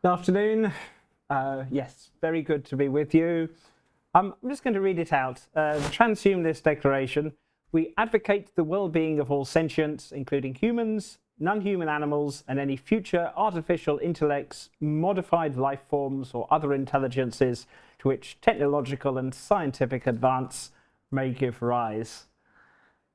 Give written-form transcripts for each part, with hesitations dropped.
Good afternoon. Yes, very good to be with you. I'm just going to read it out. The Transhumanist Declaration. We advocate the well-being of all sentients, including humans, non-human animals, and any future artificial intellects, modified life forms, or other intelligences to which technological and scientific advance may give rise.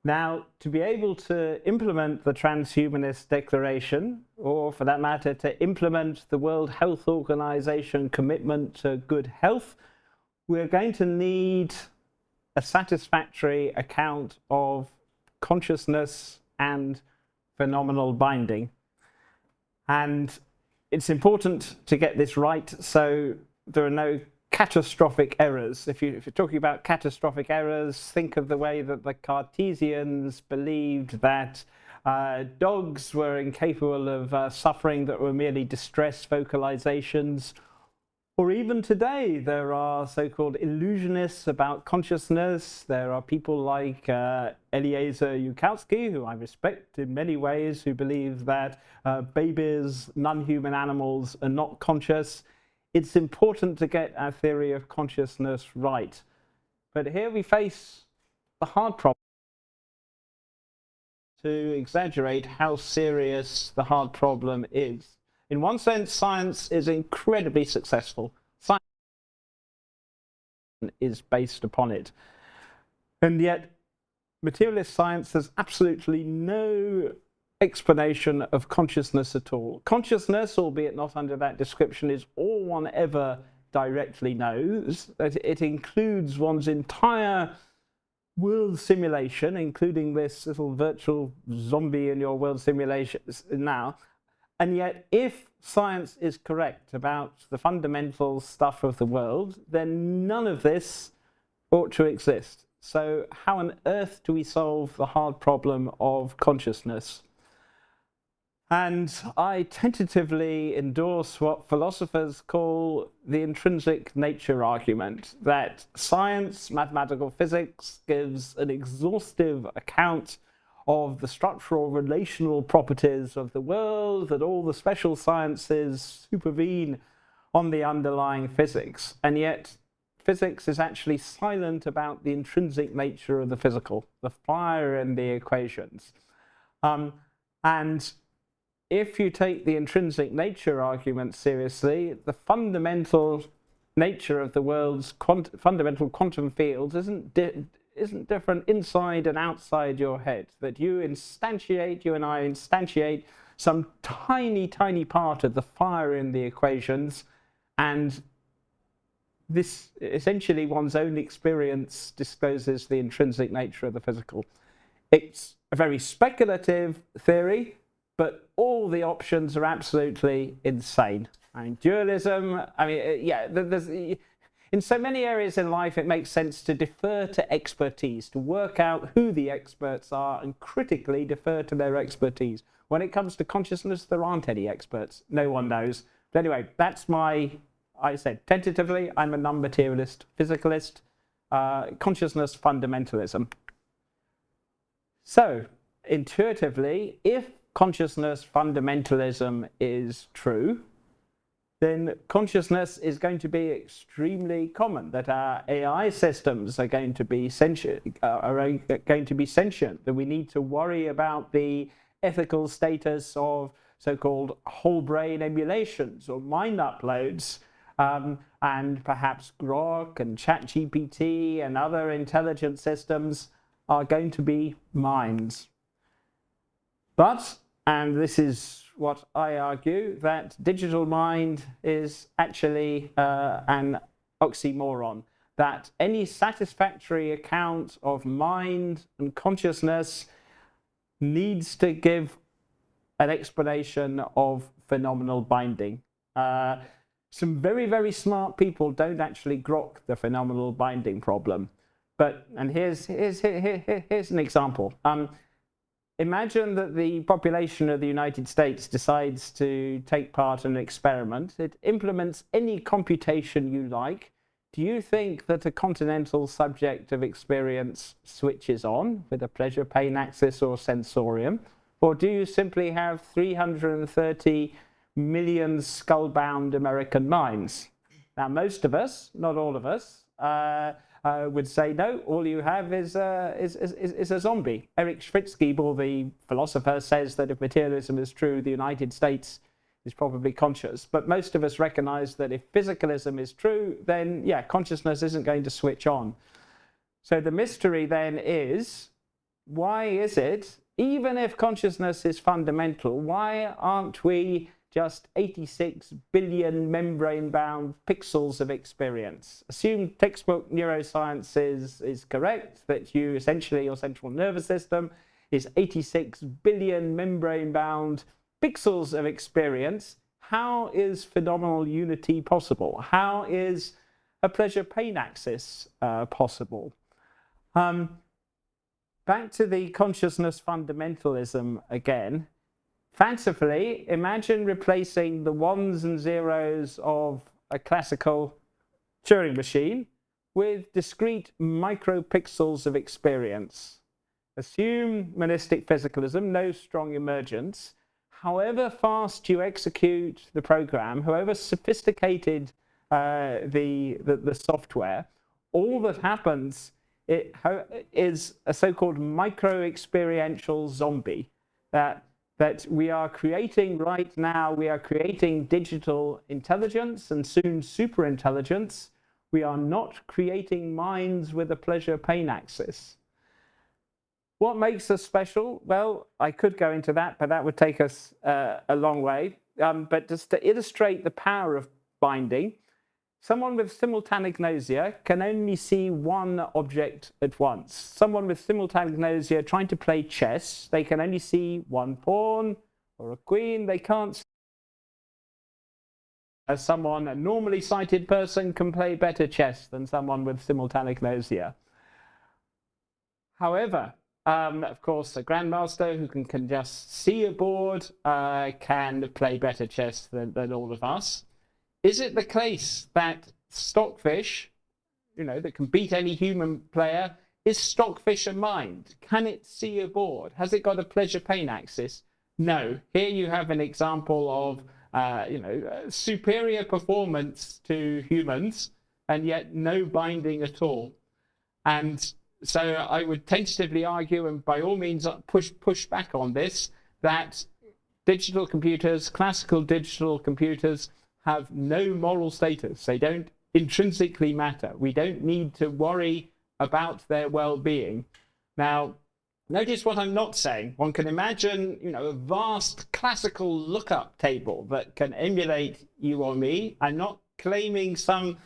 Now, to be able to implement the Transhumanist Declaration, or for that matter, to implement the World Health Organization commitment to good health, we're going to need a satisfactory account of consciousness and phenomenal binding. And it's important to get this right so there are no catastrophic errors. If you're talking about catastrophic errors, think of the way that the Cartesians believed that dogs were incapable of suffering, that were merely distress vocalizations. Or even today, there are so-called illusionists about consciousness. There are people like Eliezer Yudkowsky, who I respect in many ways, who believe that babies, non-human animals, are not conscious. It's important to get our theory of consciousness right. But here we face the hard problem. To exaggerate how serious the hard problem is. In one sense, science is incredibly successful. Science is based upon it. And yet, materialist science has absolutely no explanation of consciousness at all. Consciousness, albeit not under that description, is all one ever directly knows. It includes one's entire world simulation, including this little virtual zombie in your world simulation now. And yet, if science is correct about the fundamental stuff of the world, then none of this ought to exist. So how on earth do we solve the hard problem of consciousness? And I tentatively endorse what philosophers call the intrinsic nature argument, that science, mathematical physics, gives an exhaustive account of the structural relational properties of the world, that all the special sciences supervene on the underlying physics. And yet, physics is actually silent about the intrinsic nature of the physical, the fire in the equations. And if you take the intrinsic nature argument seriously, the fundamental nature of the world's fundamental quantum fields isn't different inside and outside your head. That you and I instantiate some tiny, tiny part of the fire in the equations, and this essentially one's own experience discloses the intrinsic nature of the physical. It's a very speculative theory, but all the options are absolutely insane. I mean, dualism, in so many areas in life, it makes sense to defer to expertise, to work out who the experts are and critically defer to their expertise. When it comes to consciousness, there aren't any experts. No one knows. But anyway, that's I said, tentatively, I'm a non-materialist physicalist, consciousness fundamentalism. So, intuitively, if consciousness fundamentalism is true, then consciousness is going to be extremely common, that our AI systems are going to be sentient, that we need to worry about the ethical status of so-called whole brain emulations or mind uploads, and perhaps Grok and ChatGPT and other intelligent systems are going to be minds. But, and this is what I argue, that digital mind is actually an oxymoron. That any satisfactory account of mind and consciousness needs to give an explanation of phenomenal binding. Some very, very smart people don't actually grok the phenomenal binding problem. And here's an example. Imagine that the population of the United States decides to take part in an experiment. It implements any computation you like. Do you think that a continental subject of experience switches on with a pleasure pain axis or sensorium? Or do you simply have 330 million skull-bound American minds. Now, most of us, not all of us, would say, no, all you have is a zombie. Erich Schwitzgebel, the philosopher, says that if materialism is true, the United States is probably conscious. But most of us recognize that if physicalism is true, then, yeah, consciousness isn't going to switch on. So the mystery then is, why is it, even if consciousness is fundamental, why aren't we just 86 billion membrane-bound pixels of experience? Assume textbook neuroscience is correct, that you essentially, your central nervous system is 86 billion membrane-bound pixels of experience. How is phenomenal unity possible? How is a pleasure-pain axis possible? Back to the consciousness fundamentalism again. Fancifully, imagine replacing the ones and zeros of a classical Turing machine with discrete micropixels of experience. Assume monistic physicalism, no strong emergence. However fast you execute the program, however sophisticated the software, all that happens is a so-called micro-experiential zombie that we are creating right now. We are creating digital intelligence and soon superintelligence. We are not creating minds with a pleasure-pain axis. What makes us special? Well, I could go into that, but that would take us a long way. But just to illustrate the power of binding, someone with simultanagnosia can only see one object at once. Someone with simultanagnosia trying to play chess, they can only see one pawn or a queen. They can't see. As someone, a normally sighted person, can play better chess than someone with simultanagnosia. However, of course, a grandmaster who can just see a board can play better chess than all of us. Is it the case that stockfish, that can beat any human player, is stockfish a mind? Can it see a board? Has it got a pleasure-pain axis? No. Here you have an example of, superior performance to humans, and yet no binding at all. And so I would tentatively argue, and by all means push back on this, that digital computers, classical digital computers, have no moral status. They don't intrinsically matter. We don't need to worry about their well-being. Now, notice what I'm not saying. One can imagine, a vast classical lookup table that can emulate you or me. I'm not claiming some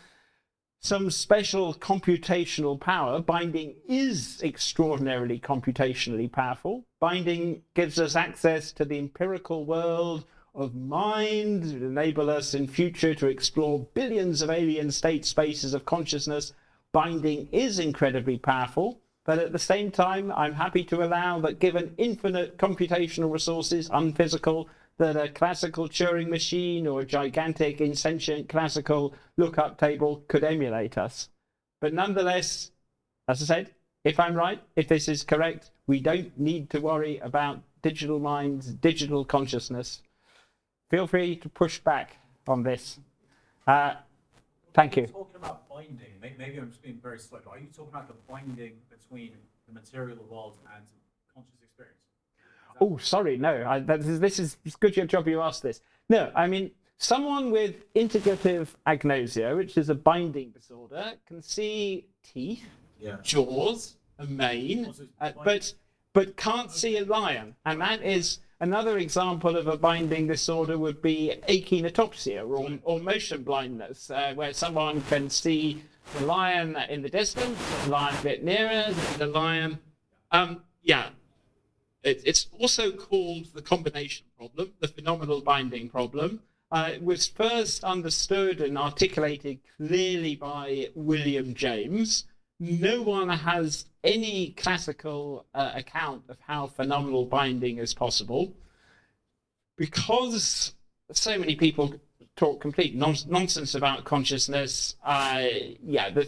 special computational power. Binding is extraordinarily computationally powerful. Binding gives us access to the empirical world of mind, enable us in future to explore billions of alien state spaces of consciousness. Binding is incredibly powerful, but at the same time, I'm happy to allow that given infinite computational resources, unphysical, that a classical Turing machine or a gigantic insentient classical lookup table could emulate us. But nonetheless, as I said, if I'm right, if this is correct, we don't need to worry about digital minds, digital consciousness. Feel free to push back on this. Thank you. Talking about binding, maybe I'm just being very slow, but are you talking about the binding between the material world and conscious experience? Oh, sorry, no. This is it's good your job you asked this. No, I mean, someone with integrative agnosia, which is a binding disorder, can see teeth, jaws, a mane, but can't see a lion, and that is. Another example of a binding disorder would be achinotopsia or motion blindness, where someone can see the lion in the distance, the lion a bit nearer, the lion. It's also called the combination problem, the phenomenal binding problem. It was first understood and articulated clearly by William James. No one has any classical account of how phenomenal binding is possible. Because so many people talk complete nonsense about consciousness,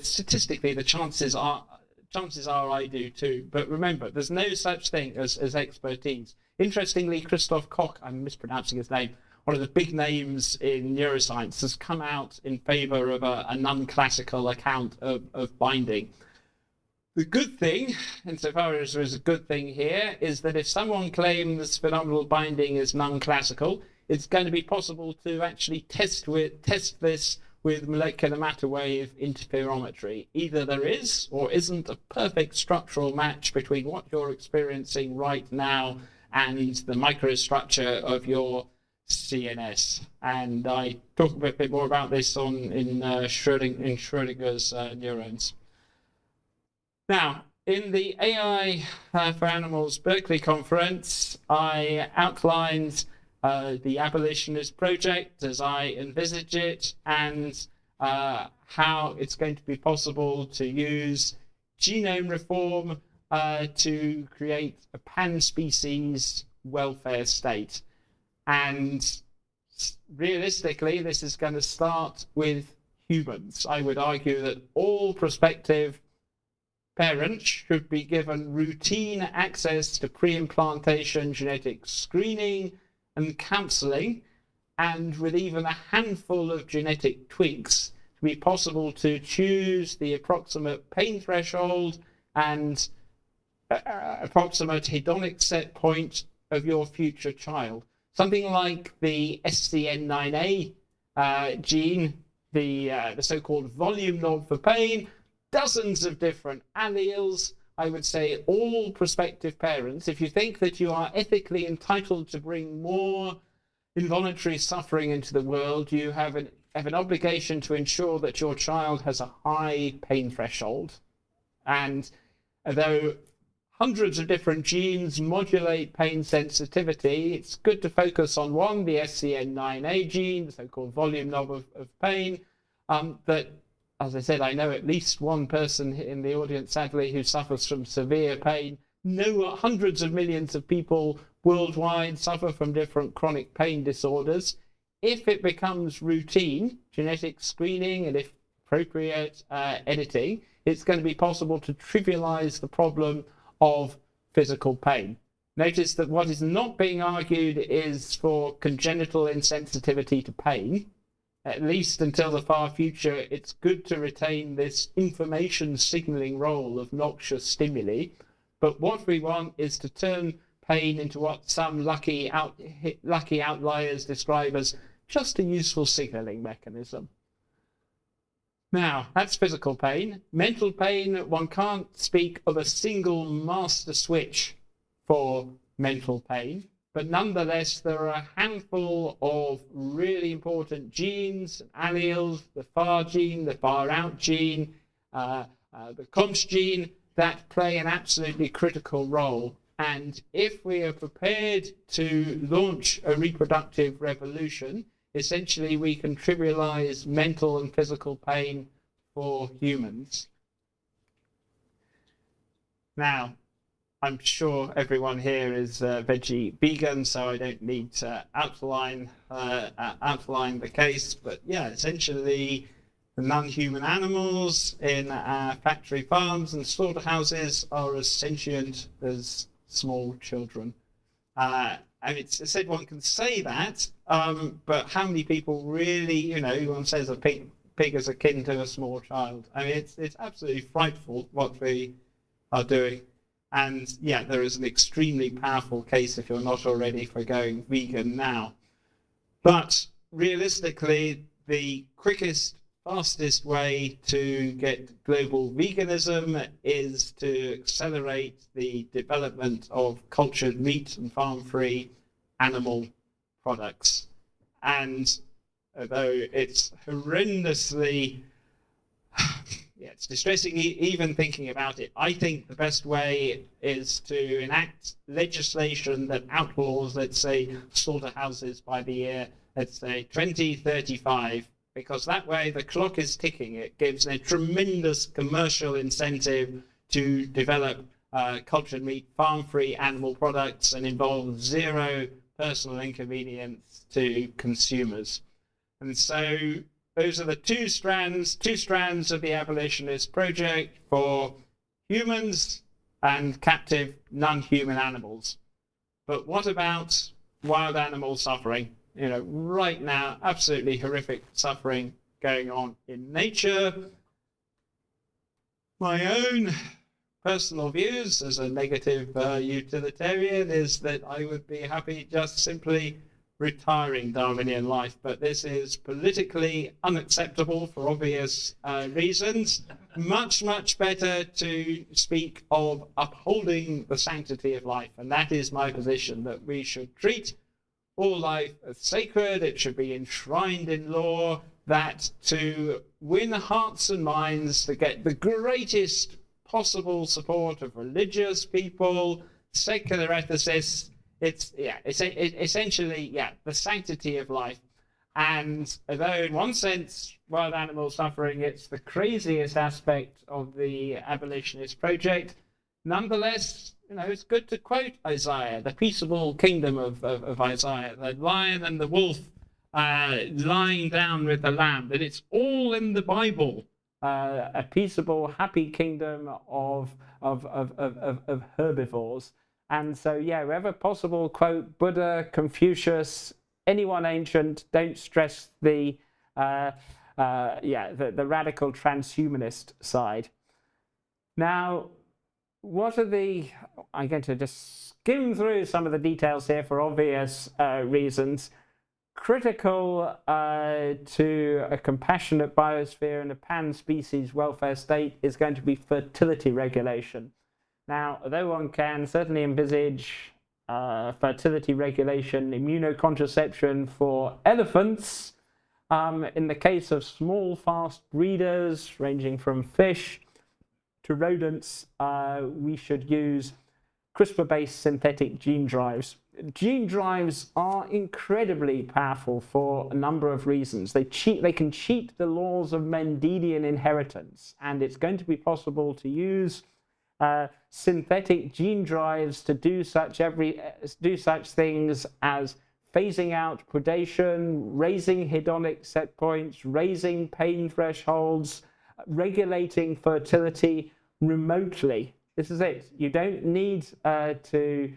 statistically the chances are I do too. But remember, there's no such thing as expertise. Interestingly, Christoph Koch, I'm mispronouncing his name, one of the big names in neuroscience, has come out in favour of a non-classical account of binding. The good thing, insofar as there is a good thing here, is that if someone claims phenomenal binding is non-classical, it's going to be possible to actually test this with molecular matter wave interferometry. Either there is or isn't a perfect structural match between what you're experiencing right now and the microstructure of your CNS. And I talk a bit more about this in Schrödinger's neurons. Now, in the AI for Animals Berkeley conference, I outlined the abolitionist project as I envisage it, and how it's going to be possible to use genome reform to create a pan-species welfare state. And realistically, this is going to start with humans. I would argue that all prospective parents should be given routine access to pre-implantation genetic screening and counselling, and with even a handful of genetic tweaks, to be possible to choose the approximate pain threshold and approximate hedonic set point of your future child. Something like the SCN9A gene, the so-called volume knob for pain, dozens of different alleles. I would say all prospective parents, if you think that you are ethically entitled to bring more involuntary suffering into the world, you have an obligation to ensure that your child has a high pain threshold. And although hundreds of different genes modulate pain sensitivity, it's good to focus on one, the SCN9A gene, the so-called volume knob of pain, that, as I said, I know at least one person in the audience, sadly, who suffers from severe pain. Know hundreds of millions of people worldwide suffer from different chronic pain disorders. If it becomes routine, genetic screening, and if appropriate editing, it's going to be possible to trivialize the problem of physical pain. Notice that what is not being argued is for congenital insensitivity to pain. At least until the far future, it's good to retain this information signaling role of noxious stimuli. But what we want is to turn pain into what some lucky outliers describe as just a useful signaling mechanism. Now, that's physical pain. Mental pain, one can't speak of a single master switch for mental pain. But nonetheless, there are a handful of really important genes and alleles, the far gene, the far out gene, the conch gene, that play an absolutely critical role. And if we are prepared to launch a reproductive revolution, essentially we can trivialize mental and physical pain for humans. Now, I'm sure everyone here is veggie vegan, so I don't need to outline the case. But yeah, essentially, the non-human animals in factory farms and slaughterhouses are as sentient as small children. And it's said one can say that, but how many people really, one says a pig is akin to a small child. I mean, it's absolutely frightful what we are doing. And yeah, there is an extremely powerful case, if you're not already, for going vegan now. But realistically, the quickest, fastest way to get global veganism is to accelerate the development of cultured meat and farm-free animal products. And although it's horrendously it's distressing even thinking about it, I think the best way is to enact legislation that outlaws, let's say, slaughterhouses by the year, let's say, 2035, because that way the clock is ticking. It gives a tremendous commercial incentive to develop cultured meat, farm-free animal products, and involve zero personal inconvenience to consumers. And so those are the two strands of the abolitionist project for humans and captive non-human animals. But what about wild animal suffering? right now, absolutely horrific suffering going on in nature. My own personal views as a negative utilitarian is that I would be happy just simply retiring Darwinian life, but this is politically unacceptable for obvious reasons. Much, much better to speak of upholding the sanctity of life, and that is my position, that we should treat all life as sacred. It should be enshrined in law, that to win hearts and minds, to get the greatest possible support of religious people, secular ethicists, it's essentially the sanctity of life. And although in one sense wild animal suffering, it's the craziest aspect of the abolitionist project, nonetheless, it's good to quote Isaiah, the peaceable kingdom of Isaiah, the lion and the wolf lying down with the lamb, that it's all in the Bible. A peaceable, happy kingdom of herbivores. And so, wherever possible, quote Buddha, Confucius, anyone ancient. Don't stress the radical transhumanist side. Now, what are I'm going to just skim through some of the details here for obvious reasons. Critical to a compassionate biosphere and a pan-species welfare state is going to be fertility regulation. Now, although one can certainly envisage fertility regulation, immunocontraception for elephants, in the case of small, fast breeders, ranging from fish to rodents, we should use CRISPR-based synthetic gene drives. Gene drives are incredibly powerful for a number of reasons. They can cheat the laws of Mendelian inheritance, and it's going to be possible to use synthetic gene drives to do such things as phasing out predation, raising hedonic set points, raising pain thresholds, regulating fertility remotely. This is it. You don't need to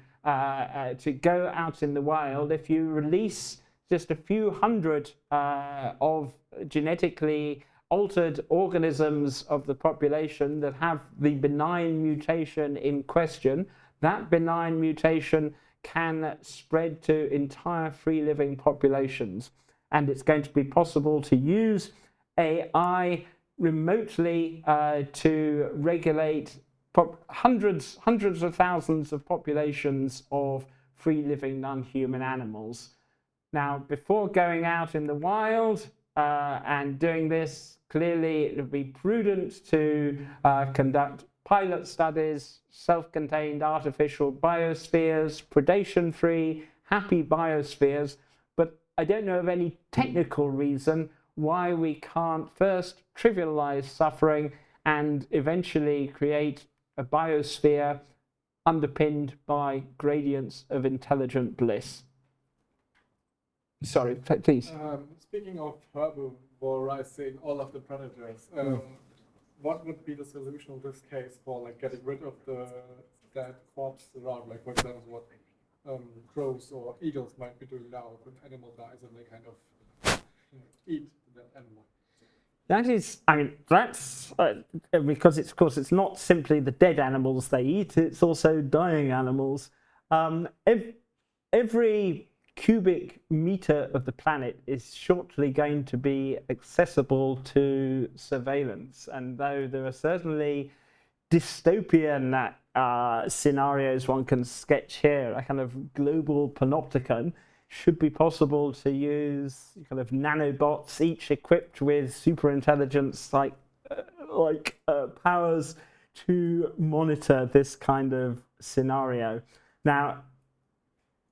go out in the wild. If you release just a few hundred of genetically altered organisms of the population that have the benign mutation in question, that benign mutation can spread to entire free-living populations. And it's going to be possible to use AI remotely to regulate hundreds of thousands of populations of free-living non-human animals. Now, before going out in the wild and doing this, clearly it would be prudent to conduct pilot studies, self-contained artificial biospheres, predation-free, happy biospheres, but I don't know of any technical reason why we can't first trivialize suffering and eventually create a biosphere underpinned by gradients of intelligent bliss. Sorry, please. Speaking of herbivorizing all of the predators, what would be the solution in this case for getting rid of the dead corpse around? Like, for example, what crows or eagles might be doing now if an animal dies and they kind of eat that animal. That is, that's because of course it's not simply the dead animals they eat, it's also dying animals. Every cubic meter of the planet is shortly going to be accessible to surveillance. And though there are certainly dystopian scenarios one can sketch here, a kind of global panopticon, should be possible to use kind of nanobots, each equipped with superintelligence like powers to monitor this kind of scenario. Now,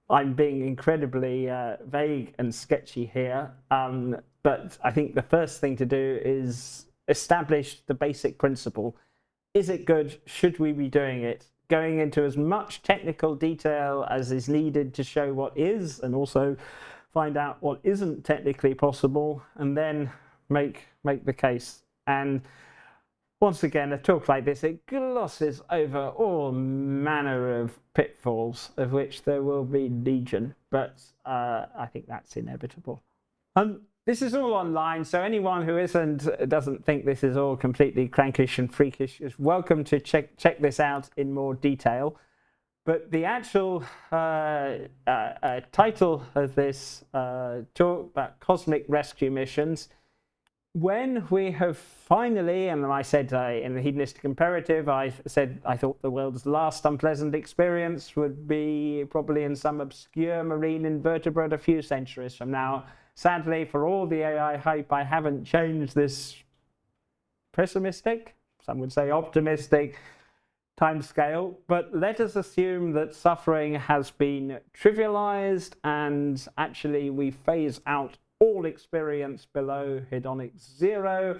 I'm being incredibly vague and sketchy here, but I think the first thing to do is establish the basic principle. Is it good? Should we be doing it? Going into as much technical detail as is needed to show what is, and also find out what isn't technically possible, and then make the case. And once again, a talk like this, it glosses over all manner of pitfalls, of which there will be legion, but I think that's inevitable. This is all online, so anyone who doesn't think this is all completely crankish and freakish is welcome to check this out in more detail. But the actual title of this talk about cosmic rescue missions, when we have finally, and I said in the Hedonistic Imperative, I said I thought the world's last unpleasant experience would be probably in some obscure marine invertebrate a few centuries from now. Sadly, for all the AI hype, I haven't changed this pessimistic, some would say optimistic, timescale, but let us assume that suffering has been trivialized and actually we phase out all experience below hedonic zero.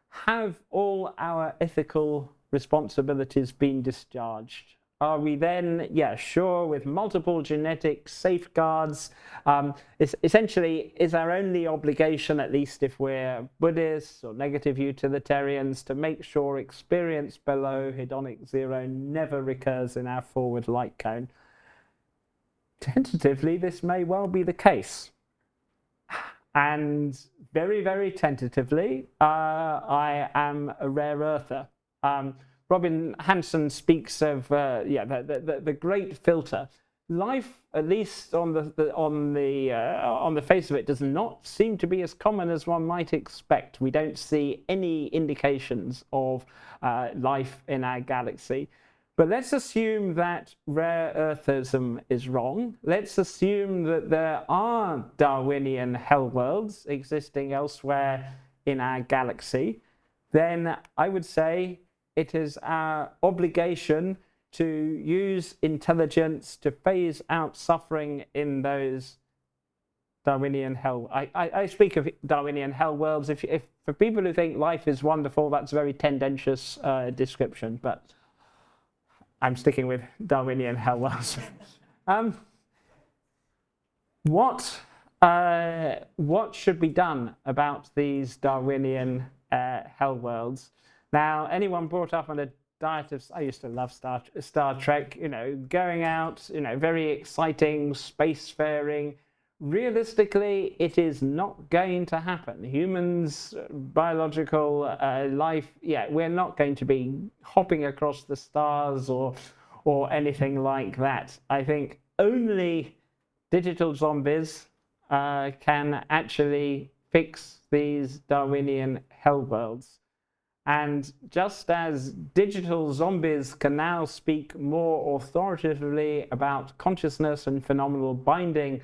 Have all our ethical responsibilities been discharged? Are we then, yeah, sure, with multiple genetic safeguards, essentially is our only obligation, at least if we're Buddhists or negative utilitarians, to make sure experience below hedonic zero never recurs in our forward light cone? Tentatively, this may well be the case. And very, very tentatively, I am a rare earther. Robin Hanson speaks of the great filter. Life, at least on the face of it, does not seem to be as common as one might expect. We don't see any indications of life in our galaxy. But let's assume that rare earthism is wrong. Let's assume that there are Darwinian hellworlds existing elsewhere in our galaxy. Then I would say it is our obligation to use intelligence to phase out suffering in those Darwinian hell. I speak of Darwinian hell worlds. If for people who think life is wonderful, that's a very tendentious description, but I'm sticking with Darwinian hell worlds. What should be done about these Darwinian hell worlds? Now, anyone brought up on a diet of, I used to love Star Trek, going out, very exciting, spacefaring. Realistically, it is not going to happen. Humans, biological life, we're not going to be hopping across the stars or anything like that. I think only digital zombies can actually fix these Darwinian hell worlds. And just as digital zombies can now speak more authoritatively about consciousness and phenomenal binding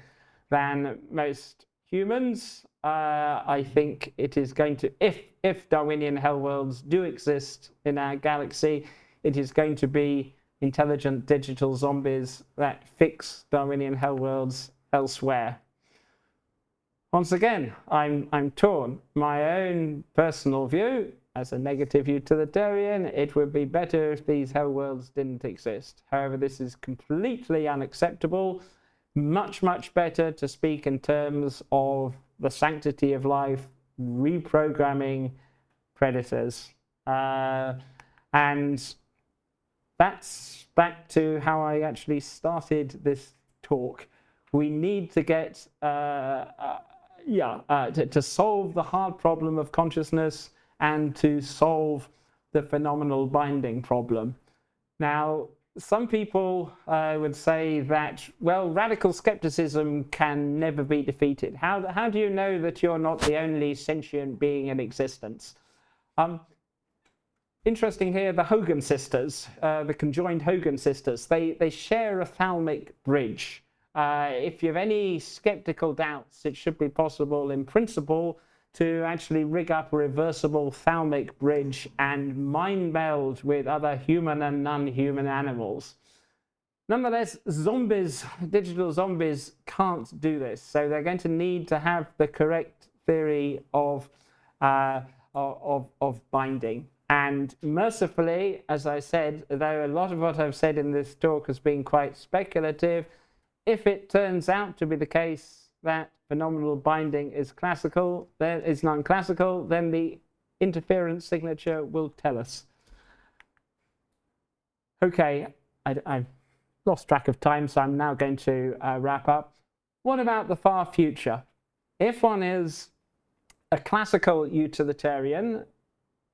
than most humans, I think it is going to, if Darwinian hellworlds do exist in our galaxy, it is going to be intelligent digital zombies that fix Darwinian hellworlds elsewhere. Once again, I'm torn. My own personal view, as a negative utilitarian, it would be better if these hellworlds didn't exist. However, this is completely unacceptable. Much, much better to speak in terms of the sanctity of life, reprogramming predators. And that's back to how I actually started this talk. We need to get, to solve the hard problem of consciousness and to solve the phenomenal binding problem. Now, some people would say that, well, radical skepticism can never be defeated. How do you know that you're not the only sentient being in existence? Interesting here, the Hogan sisters, the conjoined Hogan sisters, they share a thalamic bridge. If you have any skeptical doubts, it should be possible in principle to actually rig up a reversible thalamic bridge and mind meld with other human and non-human animals. Nonetheless, zombies, digital zombies, can't do this, so they're going to need to have the correct theory of binding. And mercifully, as I said, though a lot of what I've said in this talk has been quite speculative, if it turns out to be the case that phenomenal binding is classical, is non-classical, then the interference signature will tell us. Okay, I've lost track of time, so I'm now going to wrap up. What about the far future? If one is a classical utilitarian,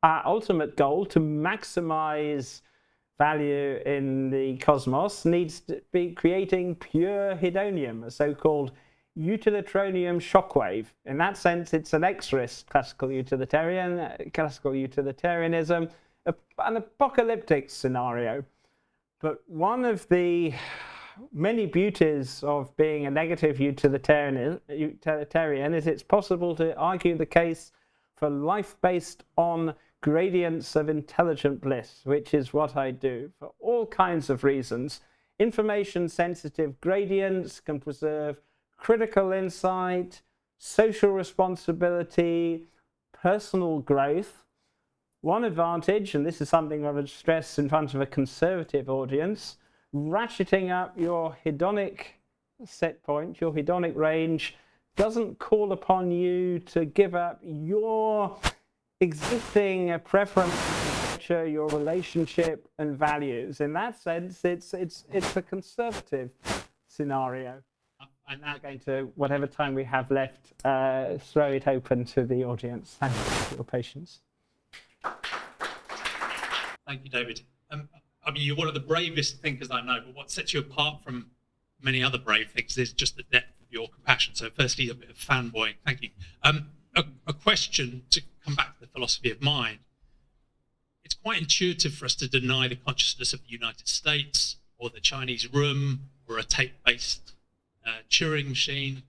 our ultimate goal to maximize value in the cosmos needs to be creating pure hedonium, a so-called utilitarian shockwave. In that sense, it's an X-risk classical utilitarianism, an apocalyptic scenario. But one of the many beauties of being a negative utilitarian is it's possible to argue the case for life based on gradients of intelligent bliss, which is what I do for all kinds of reasons. Information sensitive gradients can preserve critical insight, social responsibility, personal growth. One advantage, and this is something I would stress in front of a conservative audience, ratcheting up your hedonic set point, your hedonic range, doesn't call upon you to give up your existing preference, your relationship and values. In that sense, it's a conservative scenario. I'm now going to, whatever time we have left, throw it open to the audience. Thank you for your patience. Thank you, David. I mean, you're one of the bravest thinkers I know, but what sets you apart from many other brave thinkers is just the depth of your compassion. So firstly, a bit of fanboying. Thank you. A question to come back to the philosophy of mind. It's quite intuitive for us to deny the consciousness of the United States or the Chinese room or a tape-based Turing machine,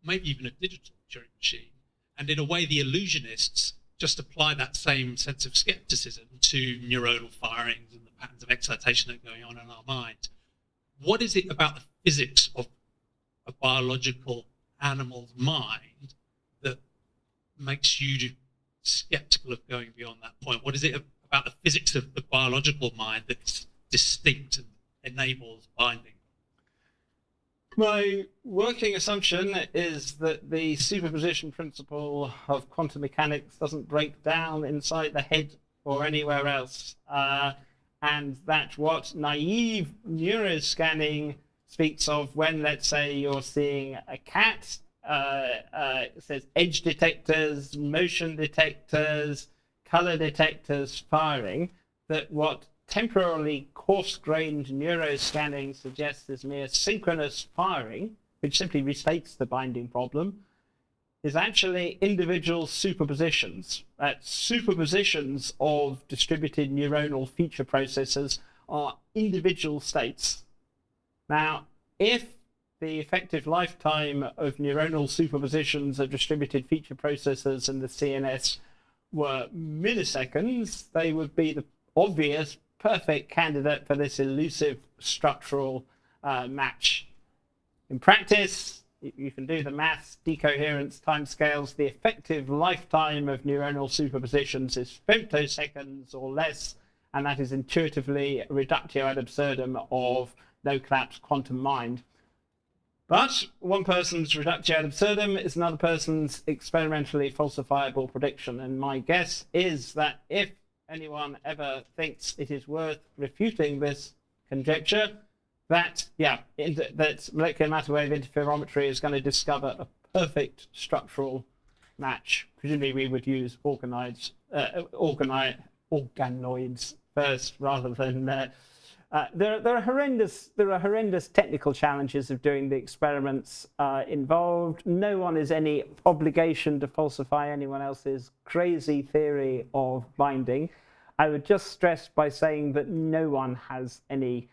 maybe even a digital Turing machine. And in a way, the illusionists just apply that same sense of skepticism to neuronal firings and the patterns of excitation that are going on in our mind. What is it about the physics of a biological animal's mind that makes you skeptical of going beyond that point? What is it about the physics of the biological mind that's distinct and enables binding? My working assumption is that the superposition principle of quantum mechanics doesn't break down inside the head or anywhere else, and that what naive neuroscanning speaks of when, let's say, you're seeing a cat, it says edge detectors, motion detectors, color detectors firing, that what temporarily coarse-grained neuroscanning suggests is mere synchronous firing, which simply restates the binding problem, is actually individual superpositions. Superpositions of distributed neuronal feature processors are individual states. Now, if the effective lifetime of neuronal superpositions of distributed feature processors in the CNS were milliseconds, they would be the obvious perfect candidate for this elusive structural match. In practice, you can do the maths, decoherence, timescales. The effective lifetime of neuronal superpositions is femtoseconds or less, and that is intuitively a reductio ad absurdum of no-collapse quantum mind. But one person's reductio ad absurdum is another person's experimentally falsifiable prediction, and my guess is that if anyone ever thinks it is worth refuting this conjecture, that molecular matter wave interferometry is going to discover a perfect structural match. Presumably we would use organoids first rather than there are horrendous technical challenges of doing the experiments involved. No one is any obligation to falsify anyone else's crazy theory of binding. I would just stress by saying that no one has any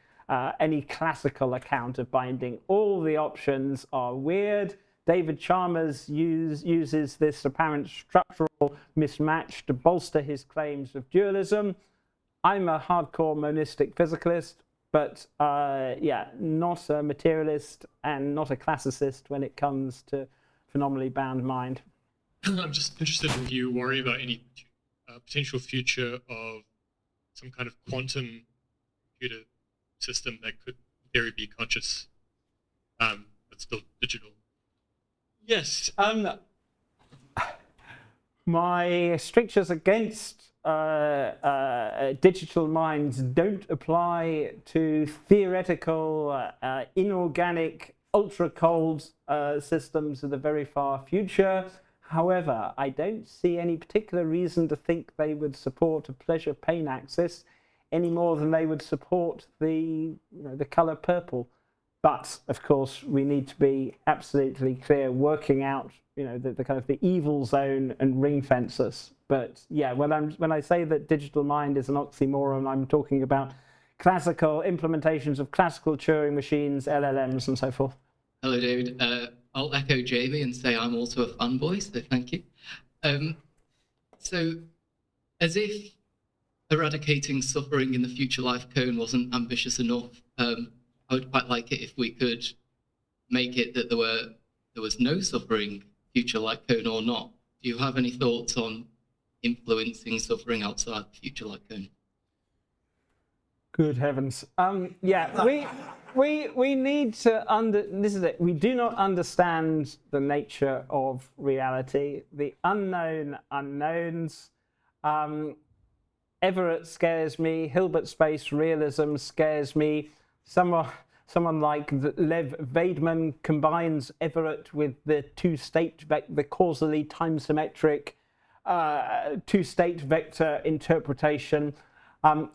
classical account of binding. All the options are weird. David Chalmers uses this apparent structural mismatch to bolster his claims of dualism. I'm a hardcore monistic physicalist, but not a materialist and not a classicist when it comes to phenomenally bound mind. I'm just interested if you worry about any potential future of some kind of quantum computer system that could, in theory, be conscious, but still digital. Yes. My strictures against digital minds don't apply to theoretical, inorganic, ultra-cold systems of the very far future. However, I don't see any particular reason to think they would support a pleasure-pain axis any more than they would support the colour purple. But of course, we need to be absolutely clear, working out the kind of the evil zone and ring fences. But yeah, when I say that digital mind is an oxymoron, I'm talking about classical implementations of classical Turing machines, LLMs, and so forth. Hello, David. I'll echo Jamie and say I'm also a fanboy, so thank you. So, as if eradicating suffering in the future life cone wasn't ambitious enough, I would quite like it if we could make it that there was no suffering, future life cone or not. Do you have any thoughts on influencing suffering outside the future life cone? Good heavens. Yeah, we need to this is it. We do not understand the nature of reality. The unknown unknowns. Everett scares me. Hilbert space realism scares me. Someone like Lev Vaidman combines Everett with the the causally time-symmetric two-state vector interpretation. For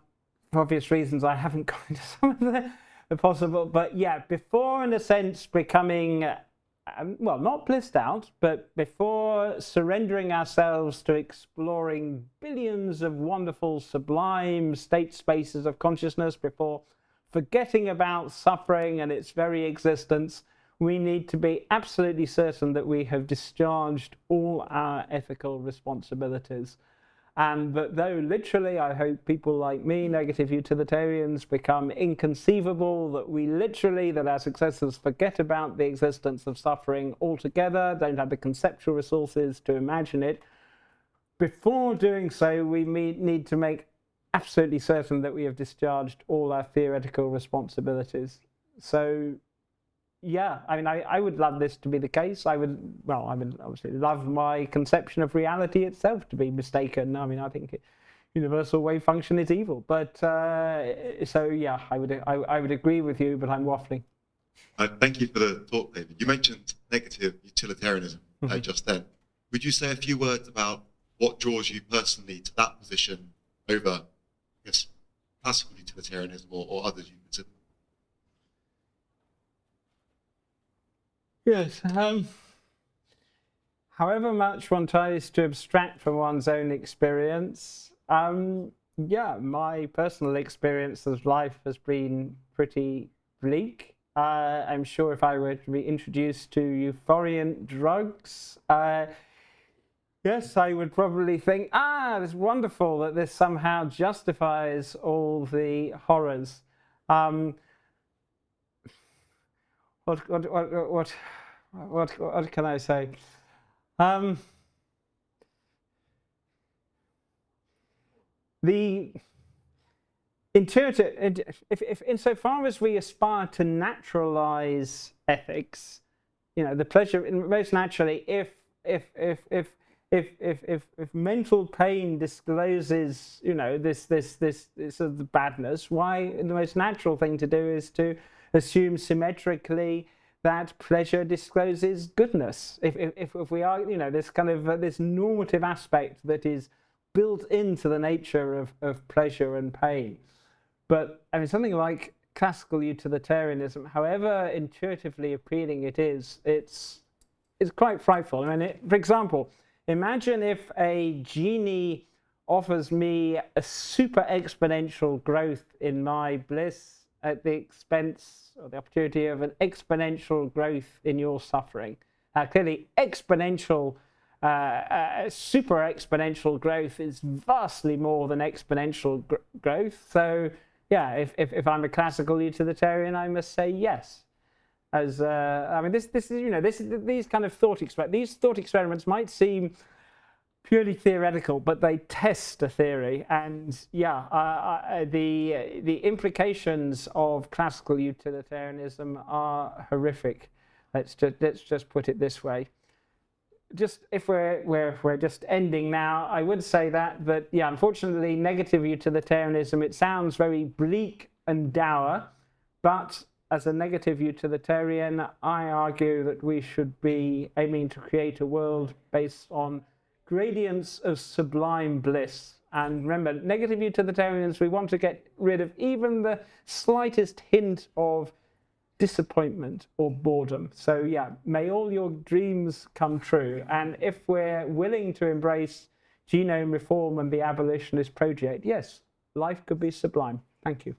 obvious reasons, I haven't gone into some of the possible, but yeah, before, in a sense, becoming, well, not blissed out, but before surrendering ourselves to exploring billions of wonderful, sublime state spaces of consciousness, before forgetting about suffering and its very existence, we need to be absolutely certain that we have discharged all our ethical responsibilities. And that though literally I hope people like me, negative utilitarians, become inconceivable, that our successors forget about the existence of suffering altogether, don't have the conceptual resources to imagine it, before doing so we need to make absolutely certain that we have discharged all our theoretical responsibilities. So yeah, I mean, I would love this to be the case. I would obviously love my conception of reality itself to be mistaken. I mean, I think universal wave function is evil. But so yeah, I would agree with you, but I'm waffling. Thank you for the talk, David. You mentioned negative utilitarianism just then. Would you say a few words about what draws you personally to that position over, I guess, classical utilitarianism or others you consider? Yes. However much one tries to abstract from one's own experience, yeah, my personal experience of life has been pretty bleak. I'm sure if I were to be introduced to euphoriant drugs, yes, I would probably think, it's wonderful that this somehow justifies all the horrors. What can I say? The intuitive, if insofar as we aspire to naturalize ethics, the pleasure, most naturally, if mental pain discloses, this sort of badness, why the most natural thing to do is to assume symmetrically that pleasure discloses goodness. If we are, this kind of this normative aspect that is built into the nature of pleasure and pain. But I mean, something like classical utilitarianism, however intuitively appealing it is, it's quite frightful. I mean, for example, imagine if a genie offers me a super exponential growth in my bliss at the expense or the opportunity of an exponential growth in your suffering. Clearly, exponential, super exponential growth is vastly more than exponential growth. So, yeah, if I'm a classical utilitarian, I must say yes. As I mean, these kind of thought experiments might seem purely theoretical, but they test a theory, and yeah, the implications of classical utilitarianism are horrific. Let's just put it this way. just if we're just ending now, I would say that yeah, unfortunately, negative utilitarianism, it sounds very bleak and dour, but as a negative utilitarian, I argue that we should be aiming to create a world based on gradients of sublime bliss. And remember, negative utilitarians, we want to get rid of even the slightest hint of disappointment or boredom. So yeah, may all your dreams come true. And if we're willing to embrace genome reform and the abolitionist project, yes, life could be sublime. Thank you.